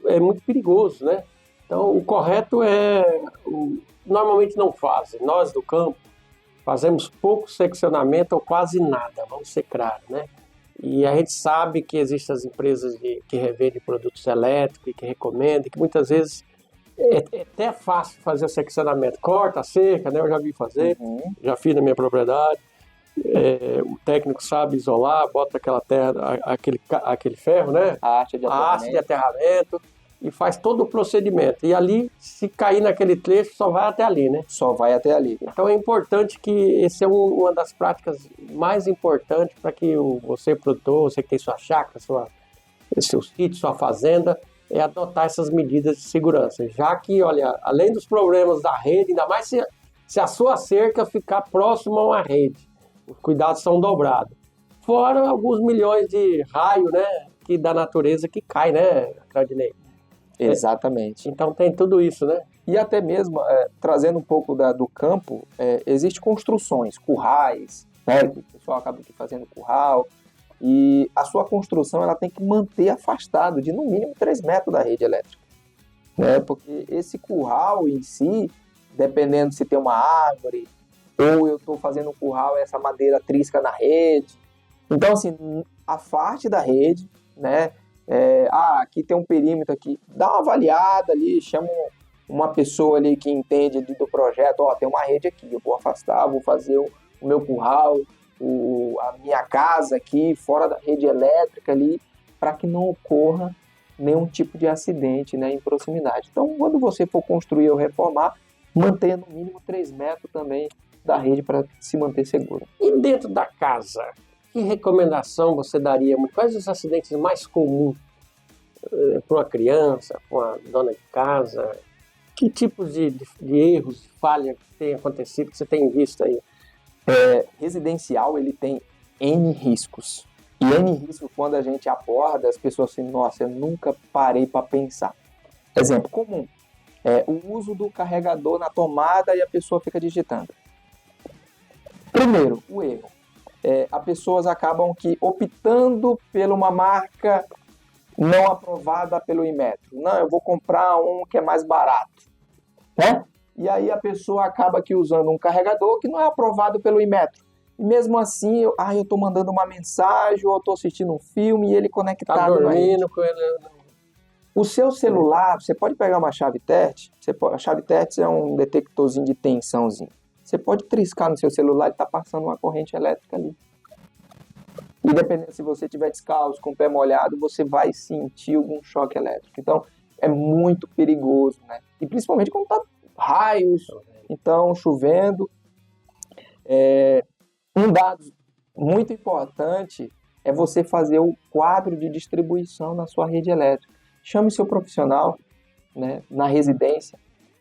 é muito perigoso, né? Então, o correto normalmente não fazem. Nós do campo fazemos pouco seccionamento ou quase nada, vamos ser claros, né? E a gente sabe que existem as empresas que revendem produtos elétricos e que recomendam, que muitas vezes é até fácil fazer o seccionamento. Corta a cerca, né? Eu já vi fazer, já fiz na minha propriedade. O técnico sabe isolar, bota aquela terra, aquele ferro, né? A haste de aterramento e faz todo o procedimento. E ali, se cair naquele trecho, só vai até ali, né? Só vai até ali. Então é importante que esse é uma das práticas mais importantes para que você, produtor, você que tem sua chácara, seu sítio, sua fazenda, adotar essas medidas de segurança. Já que, olha, além dos problemas da rede, ainda mais se a sua cerca ficar próxima a uma rede, os cuidados são dobrados. Fora alguns milhões de raios, né, da natureza que cai, né, Claudinei? Exatamente. Então tem tudo isso, né? E até mesmo, trazendo um pouco do campo, existem construções, currais, né, que o pessoal acaba aqui fazendo curral, e a sua construção ela tem que manter afastado de no mínimo 3 metros da rede elétrica, né? Porque esse curral em si, dependendo se tem uma árvore, ou eu estou fazendo um curral e essa madeira trisca na rede. Então, assim, afaste da rede, né? Aqui tem um perímetro aqui, dá uma avaliada ali, chama uma pessoa ali que entende do projeto, tem uma rede aqui, eu vou afastar, vou fazer o meu curral, a minha casa aqui, fora da rede elétrica ali, para que não ocorra nenhum tipo de acidente, né, em proximidade. Então, quando você for construir ou reformar, mantenha no mínimo 3 metros também da rede para se manter seguro. E dentro da casa, que recomendação você daria? Quais os acidentes mais comuns para uma criança, para uma dona de casa? Que tipos de erros, de falha que tem acontecido, que você tem visto aí? Residencial, ele tem N riscos. E N riscos, quando a gente aborda, as pessoas assim, nossa, eu nunca parei para pensar. Exemplo comum, o uso do carregador na tomada e a pessoa fica digitando. Primeiro, o erro. As pessoas acabam optando por uma marca não aprovada pelo Inmetro. Não, eu vou comprar um que é mais barato, né? E aí a pessoa acaba usando um carregador que não é aprovado pelo Inmetro. E mesmo assim, eu estou mandando uma mensagem ou eu estou assistindo um filme e ele conectado. Tá dormindo com ele. O seu celular, você pode pegar uma chave TET, a chave TET é um detectorzinho de tensãozinho. Você pode triscar no seu celular e está passando uma corrente elétrica ali. E dependendo se você estiver descalço, com o pé molhado, você vai sentir algum choque elétrico. Então, é muito perigoso, né? E principalmente quando está raios, então chovendo. Um dado muito importante é você fazer o quadro de distribuição na sua rede elétrica. Chame seu profissional, né, na residência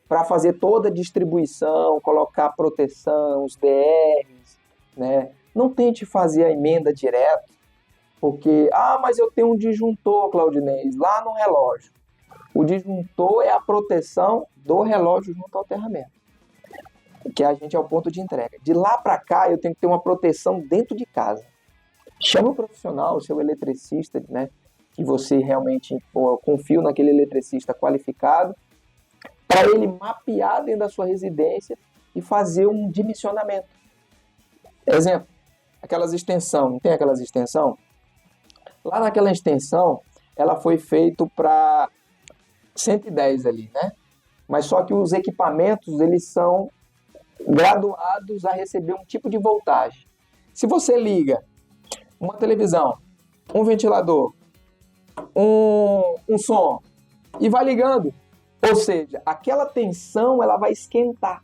para fazer toda a distribuição, colocar proteção, os DRs, né? Não tente fazer a emenda direto, porque, mas eu tenho um disjuntor, Claudinei, lá no relógio. O disjuntor é a proteção do relógio junto ao aterramento. que a gente é o ponto de entrega. De lá para cá, eu tenho que ter uma proteção dentro de casa. Chama o profissional, o seu eletricista, né? Que você realmente confia naquele eletricista qualificado, para ele mapear dentro da sua residência e fazer um dimensionamento. Exemplo, aquelas extensões, não tem aquelas extensões? Lá naquela extensão, ela foi feita para 110 ali, né? Mas só que os equipamentos, eles são graduados a receber um tipo de voltagem. Se você liga uma televisão, um ventilador, um som e vai ligando, ou seja, aquela tensão ela vai esquentar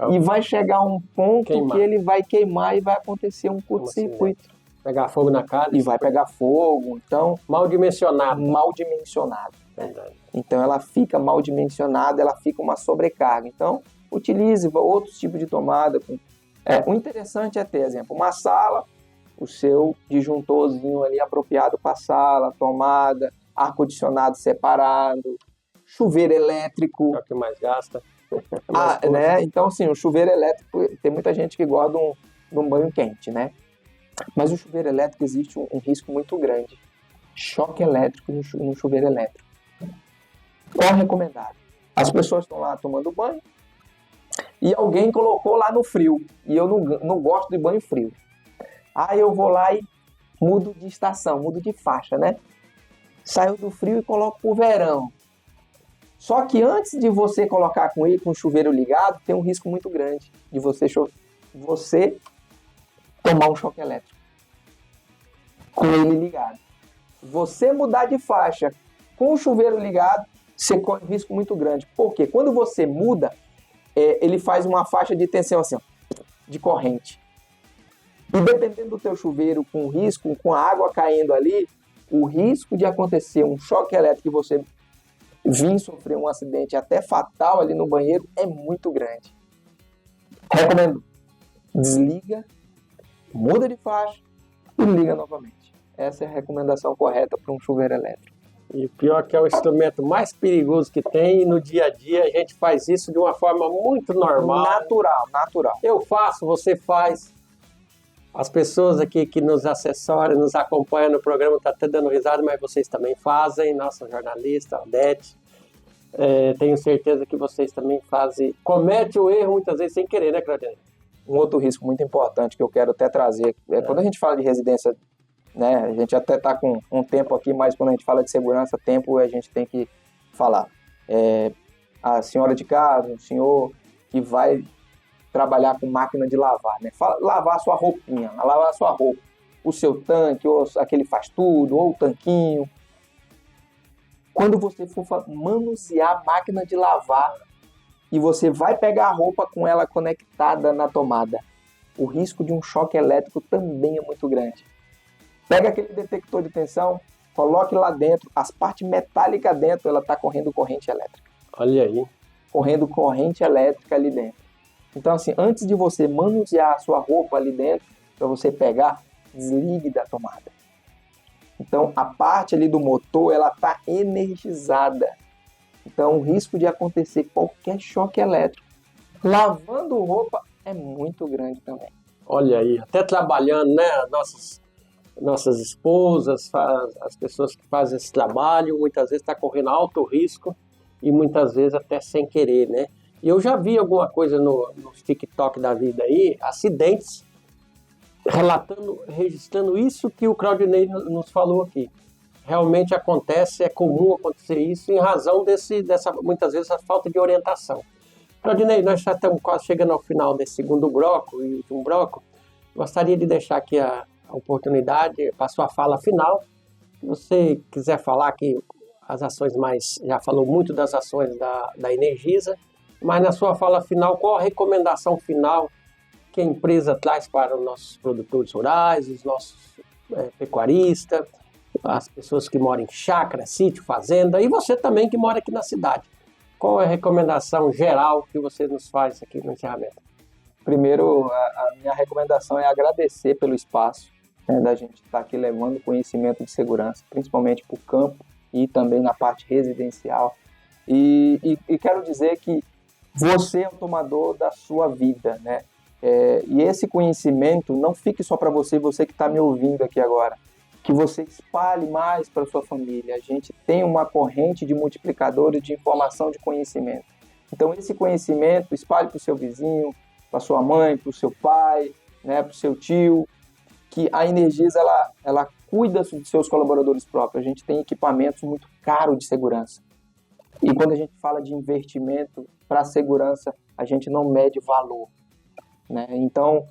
e vai chegar a um ponto que ele vai queimar e vai acontecer um curto-circuito. Pegar fogo na casa. E vai pegar fogo, então... Mal dimensionado. Mal dimensionado. Então ela fica mal dimensionada, ela fica uma sobrecarga. Então, utilize outros tipos de tomada. O interessante é ter, exemplo, uma sala, o seu disjuntorzinho ali apropriado para a sala, tomada, ar-condicionado separado, chuveiro elétrico. É o que mais gasta. Né? Então, assim, o chuveiro elétrico, tem muita gente que gosta de um banho quente, né? Mas o chuveiro elétrico existe um risco muito grande. Choque elétrico no chuveiro elétrico. Qual é recomendado? As pessoas estão lá tomando banho e alguém colocou lá no frio. E eu não gosto de banho frio. Aí eu vou lá e mudo de estação, mudo de faixa, né? Saio do frio e coloco pro verão. Só que antes de você colocar com o chuveiro ligado, tem um risco muito grande de você tomar um choque elétrico com ele ligado. Você mudar de faixa com o chuveiro ligado, você corre um risco muito grande. Porque quando você muda, ele faz uma faixa de tensão assim, ó, de corrente. E dependendo do teu chuveiro com risco, com a água caindo ali, o risco de acontecer um choque elétrico e você vir sofrer um acidente até fatal ali no banheiro é muito grande. Recomendo, desliga, muda de faixa e liga novamente. Essa é a recomendação correta para um chuveiro elétrico. E o pior é que é o instrumento mais perigoso que tem, e no dia a dia a gente faz isso de uma forma muito normal. Natural. Eu faço, você faz. As pessoas aqui que nos assessoram, nos acompanham no programa, estão até dando risada, mas vocês também fazem. Nossa jornalista, Aldete, tenho certeza que vocês também fazem. Comete o erro muitas vezes sem querer, né, Claudinei? Um outro risco muito importante que eu quero até trazer, quando a gente fala de residência, né, a gente até está com um tempo aqui, mas quando a gente fala de segurança, tempo a gente tem que falar. A senhora de casa, o senhor que vai trabalhar com máquina de lavar, né? Lavar a sua roupinha, lavar a sua roupa, o seu tanque, ou aquele faz tudo, ou o tanquinho. Quando você for manusear a máquina de lavar e você vai pegar a roupa com ela conectada na tomada, o risco de um choque elétrico também é muito grande. Pega aquele detector de tensão, coloque lá dentro, as partes metálicas dentro, ela está correndo corrente elétrica. Olha aí. Correndo corrente elétrica ali dentro. Então, assim, antes de você manusear a sua roupa ali dentro, para você pegar, desligue da tomada. Então, a parte ali do motor, ela está energizada. Então, o risco de acontecer qualquer choque elétrico lavando roupa é muito grande também. Olha aí, até trabalhando, né? Nossas esposas, as pessoas que fazem esse trabalho, muitas vezes está correndo alto risco e muitas vezes até sem querer, né? E eu já vi alguma coisa no TikTok da vida aí, acidentes, registrando isso que o Claudinei nos falou aqui. Realmente acontece, é comum acontecer isso em razão dessa muitas vezes, a falta de orientação. Claudinei, nós já estamos quase chegando ao final desse segundo bloco e último bloco. Gostaria de deixar aqui a oportunidade para a sua fala final. Se você quiser falar aqui as ações mais... Já falou muito das ações da Energisa, mas na sua fala final, qual a recomendação final que a empresa traz para os nossos produtores rurais, os nossos pecuaristas, as pessoas que moram em chácara, sítio, fazenda, e você também que mora aqui na cidade? Qual é a recomendação geral que você nos faz aqui no encerramento? Primeiro, a minha recomendação é agradecer pelo espaço, né, da gente estar aqui levando conhecimento de segurança, principalmente para o campo e também na parte residencial. E quero dizer que você é o tomador da sua vida, né? E esse conhecimento não fique só para você que está me ouvindo aqui agora. Que você espalhe mais para sua família. A gente tem uma corrente de multiplicadores de informação, de conhecimento. Então, esse conhecimento espalhe para o seu vizinho, para sua mãe, para o seu pai, né, para o seu tio, que a Energisa ela cuida dos seus colaboradores próprios. A gente tem equipamentos muito caros de segurança. E quando a gente fala de investimento para a segurança, a gente não mede valor, né? Então,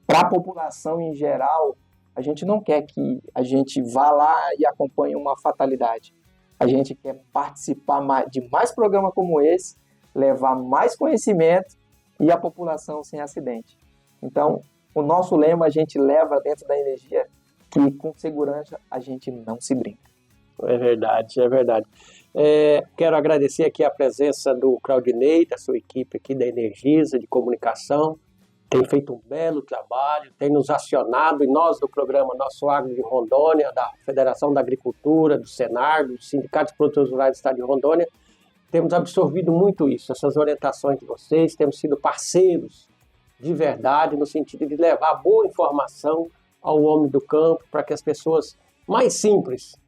para a população em geral, a gente não quer que a gente vá lá e acompanhe uma fatalidade. A gente quer participar de mais programas como esse, levar mais conhecimento e a população sem acidente. Então, o nosso lema a gente leva dentro da Energia que com segurança a gente não se brinca. É verdade, é verdade. Quero agradecer aqui a presença do Claudinei, da sua equipe aqui da Energisa, de comunicação. Tem feito um belo trabalho, tem nos acionado, e nós do programa Nosso Agro de Rondônia, da Federação da Agricultura, do Senar, do Sindicato de Produtores Rurais do Estado de Rondônia, temos absorvido muito isso, essas orientações de vocês, temos sido parceiros de verdade, no sentido de levar boa informação ao homem do campo, para que as pessoas mais simples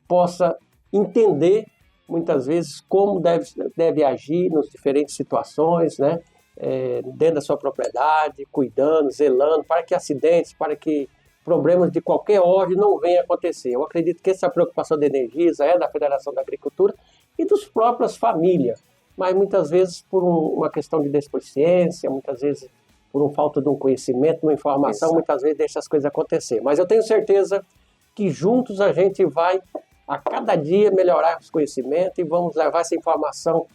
possam entender, muitas vezes, como deve agir nas diferentes situações, né? Dentro da sua propriedade, cuidando, zelando, para que acidentes, para que problemas de qualquer ordem não venham a acontecer. Eu acredito que essa preocupação da Energisa é da Federação da Agricultura e dos próprias famílias, mas muitas vezes por uma questão de desproficiência, muitas vezes por uma falta de um conhecimento, uma informação, muitas vezes deixa as coisas acontecer. Mas eu tenho certeza que juntos a gente vai a cada dia melhorar os conhecimentos e vamos levar essa informação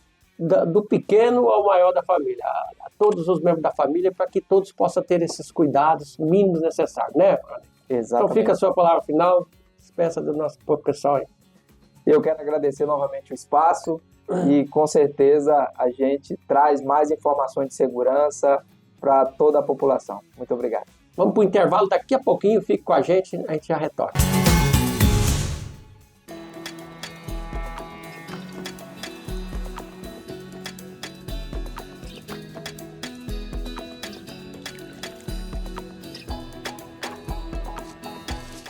do pequeno ao maior da família, a todos os membros da família, para que todos possam ter esses cuidados mínimos necessários, né, Fran? Exatamente. Então fica a sua palavra final, despeça do nosso pessoal aí. Eu quero agradecer novamente o espaço e com certeza a gente traz mais informações de segurança para toda a população. Muito obrigado. Vamos para o intervalo, daqui a pouquinho, fique com a gente já retorna.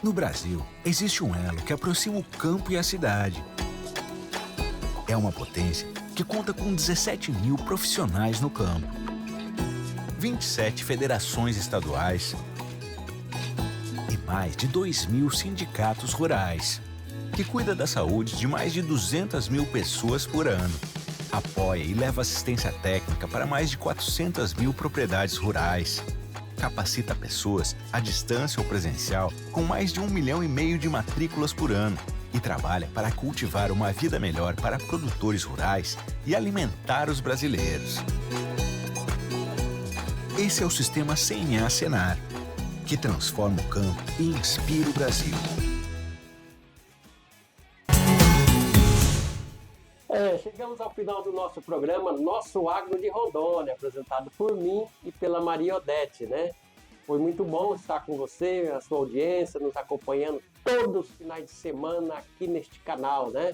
No Brasil, existe um elo que aproxima o campo e a cidade. É uma potência que conta com 17 mil profissionais no campo, 27 federações estaduais e mais de 2.000 sindicatos rurais, que cuida da saúde de mais de 200 mil pessoas por ano. Apoia e leva assistência técnica para mais de 400 mil propriedades rurais. Capacita pessoas à distância ou presencial com mais de 1,5 milhão de matrículas por ano e trabalha para cultivar uma vida melhor para produtores rurais e alimentar os brasileiros. Esse é o sistema CNA-Senar, que transforma o campo e inspira o Brasil. Chegamos ao final do nosso programa Nosso Agro de Rondônia, apresentado por mim e pela Maria Odete, né? Foi muito bom estar com você, a sua audiência, nos acompanhando todos os finais de semana aqui neste canal, né?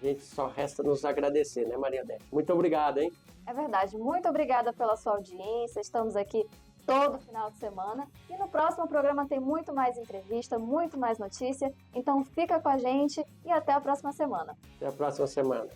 A gente só resta nos agradecer, né, Maria Odete? Muito obrigado, hein? É verdade, muito obrigada pela sua audiência, estamos aqui todo final de semana e no próximo programa tem muito mais entrevista, muito mais notícia, então fica com a gente e até a próxima semana. Até a próxima semana.